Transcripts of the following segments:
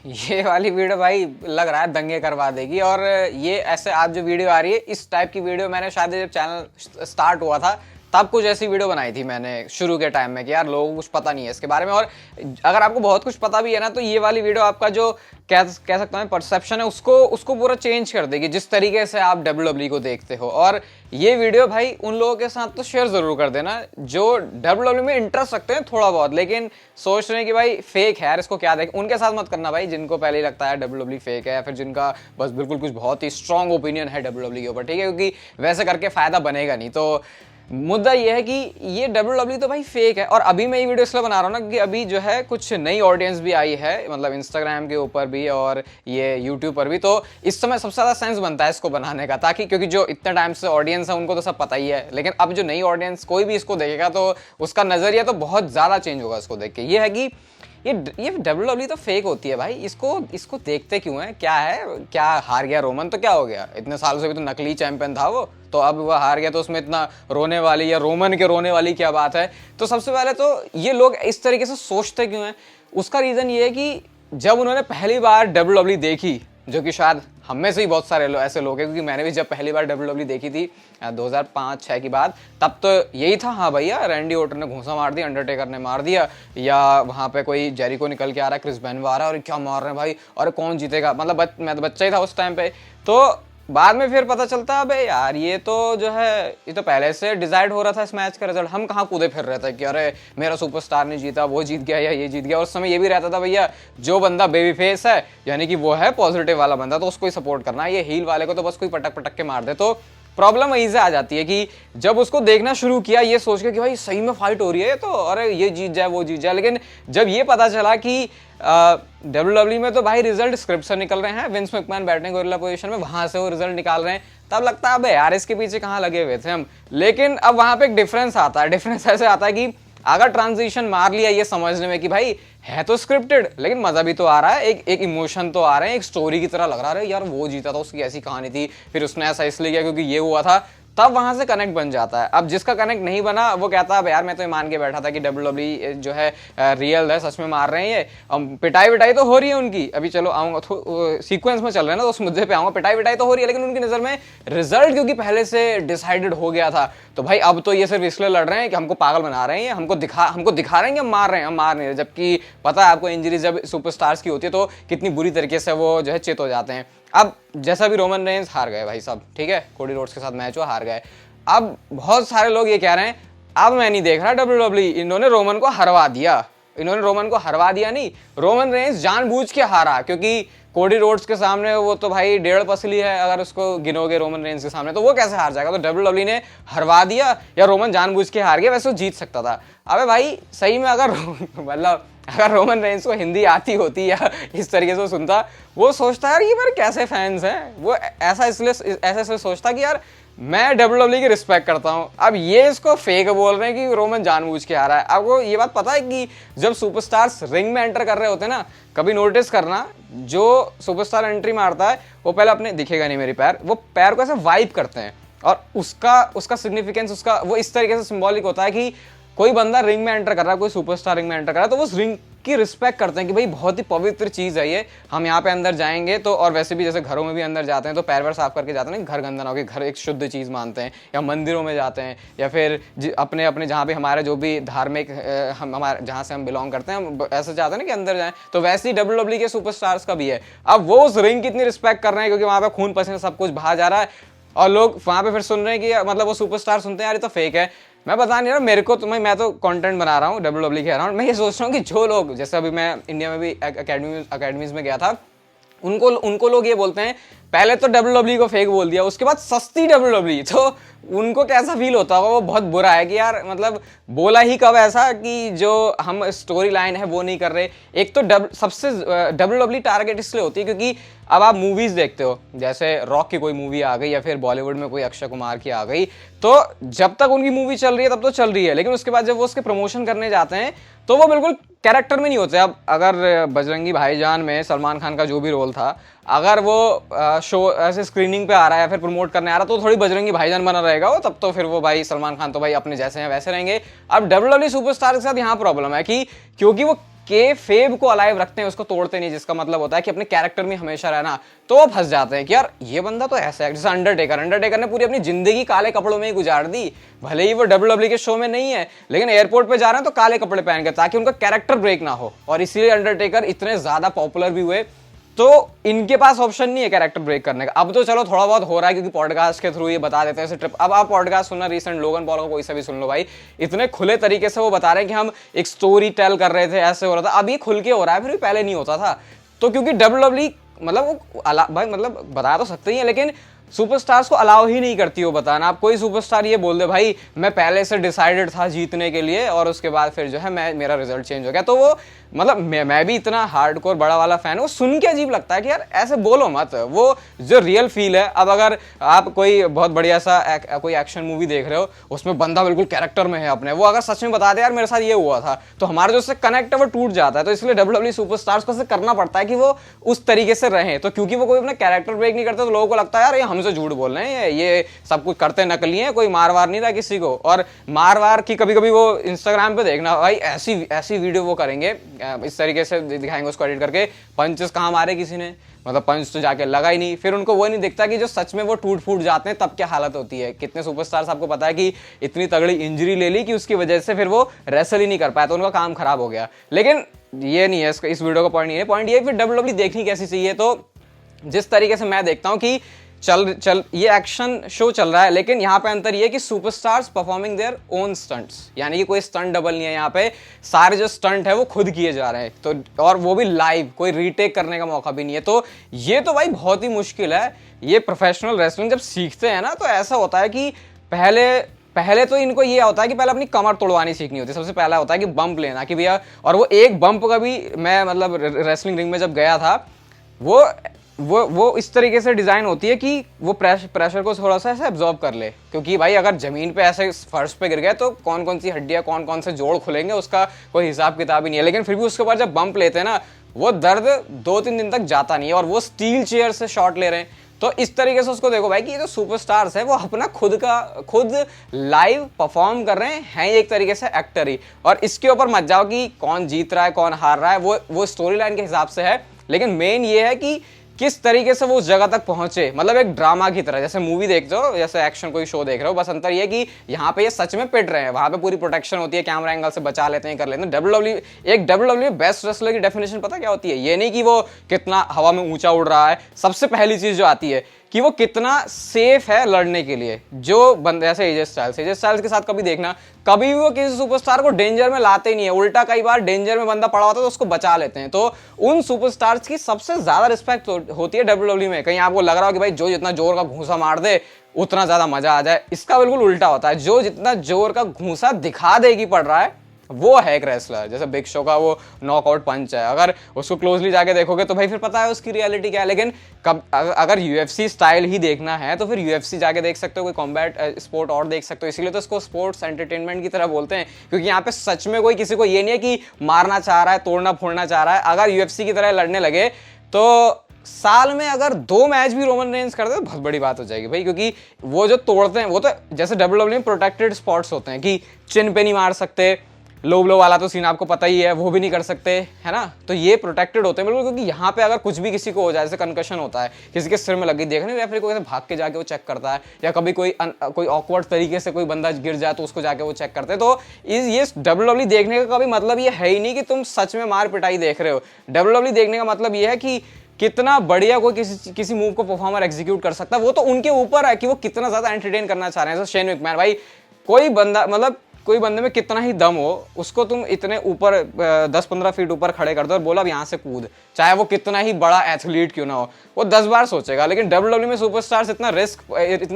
ये वाली वीडियो भाई लग रहा है दंगे करवा देगी। और ये ऐसे आज जो वीडियो आ रही है, इस टाइप की वीडियो मैंने शायद जब चैनल स्टार्ट हुआ था तब कुछ ऐसी वीडियो बनाई थी मैंने शुरू के टाइम में कि यार लोगों को कुछ पता नहीं है इसके बारे में। और अगर आपको बहुत कुछ पता भी है ना, तो ये वाली वीडियो आपका जो कह सकता हूँ परसेप्शन है उसको पूरा चेंज कर देगी, जिस तरीके से आप WWE को देखते हो। और ये वीडियो भाई उन लोगों के साथ तो शेयर जरूर कर देना जो WWE में इंटरेस्ट रखते हैं थोड़ा बहुत, लेकिन सोच रहे हैं कि भाई फेक है यार, इसको क्या देखें। उनके साथ मत करना भाई जिनको पहले ही लगता है WWE फेक है, या फिर जिनका बस बिल्कुल कुछ बहुत ही स्ट्रॉन्ग ओपिनियन है WWE के ऊपर, ठीक है, क्योंकि वैसे करके फायदा बनेगा नहीं। तो मुद्दा ये है कि ये WWE तो भाई फेक है। और अभी मैं ये वीडियो इसलिए बना रहा हूँ ना क्योंकि अभी जो है कुछ नई ऑडियंस भी आई है, मतलब इंस्टाग्राम के ऊपर भी और ये यूट्यूब पर भी। तो इस समय सबसे ज़्यादा सेंस बनता है इसको बनाने का, ताकि क्योंकि जो इतने टाइम से ऑडियंस है उनको तो सब पता ही है, लेकिन अब जो नई ऑडियंस कोई भी इसको देखेगा तो उसका नज़रिया तो बहुत ज़्यादा चेंज होगा इसको देख के। ये है कि ये WWE तो फेक होती है भाई, इसको देखते क्यों है? क्या है, क्या हार गया रोमन तो क्या हो गया? इतने सालों से भी तो नकली चैंपियन था वो, तो अब वो हार गया तो उसमें इतना रोने वाली या रोमन के रोने वाली क्या बात है? तो सबसे पहले तो ये लोग इस तरीके से सोचते क्यों हैं, उसका रीज़न ये है कि जब उन्होंने पहली बार WWE देखी, जो कि शायद हम में से ही बहुत सारे ऐसे लोग हैं, क्योंकि मैंने भी जब पहली बार WWE देखी थी 2005-06 की बात, तब तो यही था, हाँ भैया रैंडी ऑर्टन ने घूंसा मार दिया, अंडरटेकर ने मार दिया, या वहाँ पे कोई जेरिको निकल के आ रहा है, क्रिस बेनोट आ रहा है और क्या मार रहे हैं भाई, और कौन जीतेगा, मतलब मैं तो बच्चा ही था उस टाइम पे। तो बाद में फिर पता चलता है अबे यार ये तो जो है ये तो पहले से डिसाइड हो रहा था इस मैच का रिजल्ट, हम कहाँ कूदे फिर रहे थे कि अरे मेरा सुपरस्टार नहीं जीता, वो जीत गया या ये जीत गया। उस समय ये भी रहता था भैया जो बंदा बेबी फेस है, यानी कि वो है पॉजिटिव वाला बंदा, तो उसको ही सपोर्ट करना है, ये हील वाले को तो बस कोई पटक पटक के मार दे। तो प्रॉब्लम वहीं से आ जाती है कि जब उसको देखना शुरू किया ये सोच के कि भाई सही में फाइट हो रही है, तो अरे ये जीत जाए वो जीत जाए, लेकिन जब ये पता चला कि WWE में तो भाई रिजल्ट स्क्रिप्ट से निकल रहे हैं, विंस मैकमैन बैठने गोरिल्ला पोजीशन में, वहां से वो रिजल्ट निकाल रहे हैं, तब लगता है अबे यार इसके पीछे कहाँ लगे हुए थे हम। लेकिन अब वहां पे एक डिफरेंस आता है, डिफरेंस ऐसे आता है कि अगर ट्रांजिशन मार लिया ये समझने में कि भाई है तो स्क्रिप्टेड, लेकिन मजा भी तो आ रहा है, एक इमोशन तो आ रहे हैं, एक स्टोरी की तरह लग रहा है यार वो जीता था, उसकी ऐसी कहानी थी, फिर उसने ऐसा इसलिए किया क्योंकि ये हुआ था, तब वहां से कनेक्ट बन जाता है। अब जिसका कनेक्ट नहीं बना वो कहता है यार मैं तो ये मान के बैठा था कि WWE जो है रियल है, सच में मार रहे हैं ये, पिटाई विटाई तो हो रही है उनकी, अभी चलो आऊंगा सीक्वेंस में चल रहे हैं ना तो उस मुद्दे पे आऊंगा, पिटाई विटाई तो हो रही है, लेकिन उनकी नजर में रिजल्ट क्योंकि पहले से डिसाइडेड हो गया था, तो भाई अब तो ये सिर्फ इसलिए लड़ रहे हैं कि हमको पागल बना रहे हैं, हमको दिखा रहे हैं कि हम मार रहे हैं, हम मार नहीं रहे, जबकि पता है आपको इंजरी जब सुपरस्टार्स की होती है तो कितनी बुरी तरीके से वो जो है चित हो जाते हैं। अब जैसा भी रोमन रेंस हार गए भाई साहब, ठीक है, कोडी रोड्स के साथ मैच हुआ, हार गए। अब बहुत सारे लोग ये कह रहे हैं अब मैं नहीं देख रहा WWE, इन्होंने रोमन को हरवा दिया, इन्होंने रोमन को हरवा दिया नहीं, रोमन रेंस जानबूझ के हारा, क्योंकि कोडी रोड्स के सामने वो तो भाई 1.5 पसली है, अगर उसको गिनोगे रोमन रेंस के सामने तो वो कैसे हार जाएगा, तो WWE ने हरवा दिया या रोमन जानबूझ के हार गया, वैसे वो जीत सकता था। अबे भाई सही में अगर मतलब अगर रोमन रेंस को हिंदी आती होती या इस तरीके से सुनता, वो सोचता यार ये मेरे कैसे फैंस हैं, वो ऐसा इसलिए सोचता कि यार मैं WWE की रिस्पेक्ट करता हूं। अब ये इसको फेक बोल रहे हैं कि रोमन जानबूझ के आ रहा है। आपको ये बात पता है कि जब सुपरस्टार्स रिंग में एंटर कर रहे होते हैं ना, कभी नोटिस करना जो सुपरस्टार एंट्री मारता है वो पहले अपने दिखेगा नहीं मेरी पैर, वो पैर को ऐसे वाइप करते हैं, और उसका सिग्निफिकेंस उसका वो इस तरीके से सिंबॉलिक होता है कि कोई बंदा रिंग में एंटर कर रहा है, कोई सुपरस्टार रिंग में एंटर कर रहा है, तो वो उस रिंग की रिस्पेक्ट करते हैं कि भाई बहुत ही पवित्र चीज़ है ये, हम यहाँ पे अंदर जाएंगे तो, और वैसे भी जैसे घरों में भी अंदर जाते हैं तो पैर वैर साफ करके जाते हैं, घर गंदा ना हो, घर एक शुद्ध चीज़ मानते हैं, या मंदिरों में जाते हैं, या फिर अपने अपने जहाँ पे हमारे जो भी धार्मिक हमारे जहाँ से हम बिलोंग करते हैं हम ऐसे चाहते हैं ना कि अंदर जाएं, तो वैसे ही WWE के सुपरस्टार्स का भी है। अब वो उस रिंग की इतनी रिस्पेक्ट कर रहे हैं क्योंकि वहाँ पे खून पसीना सब कुछ बहा जा रहा है, और लोग वहाँ पे फिर सुन रहे हैं कि मतलब वो सुपरस्टार सुनते हैं यार ये तो फेक है। मैं बता नहीं रहा मेरे को, तो मैं तो कंटेंट बना रहा हूँ WWE के अराउंड, मैं ये सोच रहा हूँ कि जो लोग, जैसे अभी मैं इंडिया में भी अकेडमीज में गया था, उनको लोग ये बोलते हैं पहले तो WWE को फेक बोल दिया, उसके बाद सस्ती WWE, तो उनको कैसा फील होता होगा, वो बहुत बुरा है कि यार मतलब बोला ही कब ऐसा कि जो हम स्टोरी लाइन है वो नहीं कर रहे। एक तो सबसे WWE टारगेट इसलिए होती है क्योंकि अब आप मूवीज देखते हो, जैसे रॉक की कोई मूवी आ गई या फिर बॉलीवुड में कोई अक्षय कुमार की आ गई, तो जब तक उनकी मूवी चल रही है तब तो चल रही है, लेकिन उसके बाद जब वो उसके प्रमोशन करने जाते हैं तो वो बिल्कुल कैरेक्टर में नहीं होते। अब अगर बजरंगी भाईजान में सलमान खान का जो भी रोल था, अगर वो शो ऐसे स्क्रीनिंग पे आ रहा है या फिर प्रमोट करने आ रहा तो थोड़ी बजरंगी भाईजान बना रहेगा वो, तब तो फिर वो भाई सलमान खान तो भाई अपने जैसे हैं वैसे रहेंगे। अब WWE सुपरस्टार के साथ यहाँ प्रॉब्लम है कि क्योंकि वो के फेब को अलाइव रखते हैं, उसको तोड़ते नहीं, जिसका मतलब होता है कि अपने कैरेक्टर में हमेशा रहना, तो वो फंस जाते हैं कि यार ये बंदा तो ऐसा है। जैसे अंडरटेकर ने पूरी अपनी जिंदगी काले कपड़ों में ही गुजार दी, भले ही वो WWE के शो में नहीं है, लेकिन एयरपोर्ट पे जा रहे हैं तो काले कपड़े पहन के, ताकि उनका कैरेक्टर ब्रेक ना हो। और इसीलिए अंडरटेकर इतने ज्यादा पॉपुलर भी हुए। तो इनके पास ऑप्शन नहीं है कैरेक्टर ब्रेक करने का। अब तो चलो थोड़ा बहुत हो रहा है, क्योंकि पॉडकास्ट के थ्रू ये बता देते हैं ट्रिप। अब आप पॉडकास्ट सुनना, रिसेंट लोगन पॉल का कोई सा भी सुन लो भाई, इतने खुले तरीके से वो बता रहे हैं कि हम एक स्टोरी टेल कर रहे थे, ऐसे हो रहा था। अब ये खुल के हो रहा है, फिर भी पहले नहीं होता था। तो क्योंकि WWE मतलब वो भाई मतलब बता तो सकते ही है, लेकिन सुपरस्टार्स को अलाउ ही नहीं करती हो बताना। आप कोई सुपरस्टार ये बोल दे भाई मैं पहले से डिसाइडेड था जीतने के लिए, और उसके बाद फिर जो है मेरा रिजल्ट चेंज हो गया, तो वो मतलब मैं भी इतना हार्डकोर बड़ा वाला फैन, वो सुन के अजीब लगता है कि यार ऐसे बोलो मत। वो जो रियल फील है, अब अगर आप कोई बहुत बढ़िया सा कोई एक्शन मूवी देख रहे हो, उसमें बंदा बिल्कुल कैरेक्टर में है अपने, वो अगर सच में बता दे यार मेरे साथ ये हुआ था, तो हमारा जो उससे कनेक्ट है वो टूट जाता है। तो इसलिए WWE सुपरस्टार्स को करना पड़ता है कि वो उस तरीके से रहें। तो क्योंकि वो कोई अपना कैरेक्टर ब्रेक नहीं करते, तो लोगों को लगता है यार ये हमसे झूठ बोल रहे हैं, ये सब कुछ करते नकली है, कोई मार वार नहीं रहा किसी को। और मार वार की कभी कभी वो इंस्टाग्राम पे देखना भाई, ऐसी वीडियो वो करेंगे, इस तरीके से दिखाएंगे उसको एडिट करके, पंचेस कहाँ मारे किसी ने, मतलब पंच तो जाके लगा ही नहीं। फिर उनको वो नहीं दिखता कि जो सच में वो टूट फूट जाते हैं तब क्या हालत होती है। कितने सुपरस्टार्स आपको पता है कि इतनी तगड़ी इंजरी ले ली कि उसकी वजह से फिर वो रेसल ही नहीं कर पाया, तो उनका काम खराब हो गया। लेकिन ये नहीं है इस वीडियो का पॉइंट, नहीं है। पॉइंट ये फिर WWE देखनी कैसी चाहिए। तो जिस तरीके से मैं देखता हूँ कि चल ये एक्शन शो चल रहा है, लेकिन यहाँ पे अंतर ये कि superstars performing their own stunts, यानी कि कोई स्टंट डबल नहीं है यहाँ पे, सारे जो स्टंट है वो खुद किए जा रहे हैं। तो और वो भी लाइव, कोई रीटेक करने का मौका भी नहीं है। तो ये तो भाई बहुत ही मुश्किल है। ये प्रोफेशनल रेसलिंग जब सीखते हैं ना, तो ऐसा होता है कि पहले तो इनको ये होता है कि पहले अपनी कमर तोड़वानी सीखनी होती है। सबसे पहला होता है कि बम्प लेना, कि भैया, और वो एक बम्प का भी, मैं मतलब रेसलिंग रिंग में जब गया था, वो इस तरीके से डिजाइन होती है कि वो प्रेशर को थोड़ा सा ऐसे एब्जॉर्ब कर ले। क्योंकि भाई अगर जमीन पे ऐसे फर्श पे गिर गए तो कौन कौन सी हड्डियां, कौन कौन से जोड़ खुलेंगे, उसका कोई हिसाब किताब ही नहीं है। लेकिन फिर भी उसके बाद जब बम्प लेते हैं ना, वो दर्द 2-3 दिन तक जाता नहीं है। और वो स्टील चेयर से शॉट ले रहे हैं। तो इस तरीके से उसको देखो भाई कि ये जो सुपरस्टार्स है वो अपना खुद लाइव परफॉर्म कर रहे हैं एक तरीके से एक्टर ही। और इसके ऊपर मत जाओ कि कौन जीत रहा है कौन हार रहा है, वो स्टोरी लाइन के हिसाब से है। लेकिन मेन ये है कि किस तरीके से वो उस जगह तक पहुंचे, मतलब एक ड्रामा की तरह। जैसे मूवी देखते हो, जैसे एक्शन कोई शो देख रहे हो, बस अंतर ये है कि यहाँ पे ये सच में पिट रहे हैं, वहां पे पूरी प्रोटेक्शन होती है, कैमरा एंगल से बचा लेते हैं, कर लेते हैं। WWE बेस्ट रेसलर की डेफिनेशन पता क्या होती है? ये नहीं कि वो कितना हवा में ऊंचा उड़ रहा है, सबसे पहली चीज जो आती है कि वो कितना सेफ है लड़ने के लिए। जो बंदे ऐसे एजे स्टाइल्स के साथ कभी देखना, कभी भी वो किसी सुपरस्टार को डेंजर में लाते नहीं है, उल्टा कई बार डेंजर में बंदा पड़ा होता है तो उसको बचा लेते हैं। तो उन सुपरस्टार्स की सबसे ज्यादा रिस्पेक्ट होती है WWE में। कहीं आपको लग रहा हो कि भाई जो जितना जोर का घूंसा मार दे उतना ज्यादा मजा आ जाए, इसका बिल्कुल उल्टा होता है। जो जितना जोर का घूंसा दिखा देगी पड़ रहा है, वो है एक रेसलर। जैसे बिग शो का वो नॉकआउट पंच है, अगर उसको क्लोजली जाके देखोगे तो भाई फिर पता है उसकी रियलिटी क्या है। लेकिन अगर UFC स्टाइल ही देखना है तो फिर UFC जाके देख सकते हो, कोई कॉम्बैट स्पोर्ट और देख सकते हो। इसीलिए तो इसको स्पोर्ट्स एंटरटेनमेंट की तरह बोलते हैं, क्योंकि यहाँ पे सच में कोई किसी को ये नहीं है कि मारना चाह रहा है, तोड़ना फोड़ना चाह रहा है। अगर UFC की तरह लड़ने लगे तो साल में अगर 2 मैच भी रोमन रेंज करते तो बहुत बड़ी बात हो जाएगी भाई। क्योंकि वो जो तोड़ते हैं वो तो जैसे WWE में प्रोटेक्टेड स्पॉट्स होते हैं कि चिन पे नहीं मार सकते, लो ब्लो वाला तो सीन आपको पता ही है, वो भी नहीं कर सकते, है ना। तो ये प्रोटेक्टेड होते हैं बिल्कुल। क्योंकि यहाँ पे अगर कुछ भी किसी को हो जाए, जैसे कंकशन होता है, किसी के सिर में लगी, देखने या फिर कोई भाग के जाके वो चेक करता है, या कभी कोई ऑकवर्ड तरीके से कोई बंदा गिर जाए तो उसको जाके वो चेक करते हैं। तो ये WWE देखने का कभी मतलब ये है ही नहीं कि तुम सच में मार पिटाई देख रहे हो। WWE देखने का मतलब ये है कि कितना बढ़िया कोई किसी मूव को परफॉर्मर एग्जीक्यूट कर सकता है। वो तो उनके ऊपर है कि वो कितना ज्यादा एंटरटेन करना चाह रहे हैं। जैसे शेन मैकमैन भाई, कोई बंदे में कितना ही दम हो, उसको तुम इतने ऊपर 10-15 फीट ऊपर खड़े कर दो और बोला अब यहाँ से कूद, चाहे वो कितना ही बड़ा एथलीट क्यों ना हो, वो 10 बार सोचेगा। लेकिन WWE में सुपरस्टार्स इतना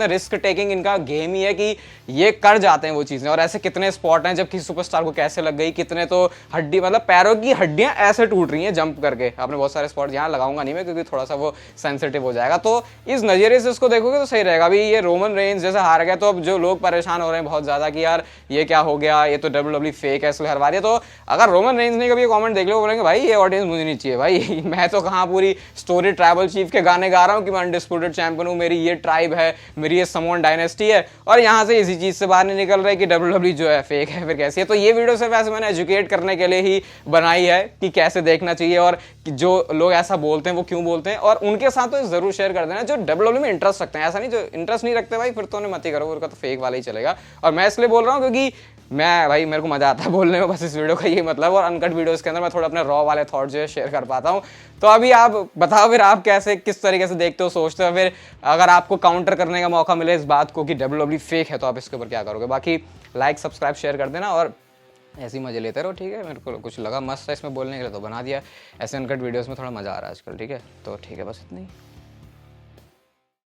रिस्क टेकिंग इनका गेम ही है कि ये कर जाते हैं वो चीजें। और ऐसे कितने स्पॉट हैं जब किसी सुपरस्टार को कैसे लग गई, कितने तो हड्डी, मतलब पैरों की हड्डियां ऐसे टूट रही हैं जंप करके। आपने बहुत सारे स्पॉट, यहाँ लगाऊंगा नहीं मैं क्योंकि थोड़ा सा वो सेंसिटिव हो जाएगा। तो इस नजरिए से उसको देखोगे तो सही रहेगा। अभी ये रोमन रेंज जैसे हार गया तो अब जो लोग परेशान हो रहे हैं बहुत ज्यादा कि यार ये क्या हो गया, ये तो WWE फेक है इसलिए हरवा रही है। तो अगर रोमन रेंज ने कभी कमेंट देख लो, बोलेंगे भाई ये ऑडियंस मुझे नहीं चाहिए भाई मैं तो कहाँ पूरी स्टोरी ट्राइबल चीफ के गाने गा रहा हूँ कि मैं अनडिस्प्यूटेड चैंपियन हूँ, मेरी ये ट्राइब है, मेरी ये समोन डायनेस्टी है, और यहाँ से इसी चीज से बाहर नहीं निकल रहे कि WWE जो है फेक है फिर कैसी है। तो ये वीडियो सिर्फ ऐसे मैंने एजुकेट करने के लिए ही बनाई है कि कैसे देखना चाहिए और जो लोग ऐसा बोलते हैं वो क्यों बोलते हैं, और उनके साथ तो जरूर शेयर कर देना जो WWE में इंटरेस्ट रखते हैं। ऐसा नहीं जो इंटरेस्ट नहीं रखते भाई फिर तो उन्हें मत ही करो, उनका तो फेक वाला ही चलेगा। और मैं इसलिए बोल रहा हूँ क्योंकि मैं भाई मेरे को मजा आता है बोलने में, बस इस वीडियो का ये मतलब। और अनकट वीडियोस के अंदर मैं थोड़ा अपने रॉ वाले थॉट जो है शेयर कर पाता हूँ। तो अभी आप बताओ फिर आप कैसे किस तरीके से देखते हो, सोचते हो, फिर अगर आपको काउंटर करने का मौका मिले इस बात को कि WWE फेक है तो आप इसके ऊपर क्या करोगे। बाकी लाइक सब्सक्राइब शेयर कर देना और ऐसे ही मजे लेते रहो, ठीक है। मेरे को कुछ लगा मस्त है इसमें बोलने के लिए तो बना दिया। ऐसे अनकट वीडियोस में थोड़ा मजा आ रहा है आजकल, ठीक है। तो ठीक है, बस इतना ही।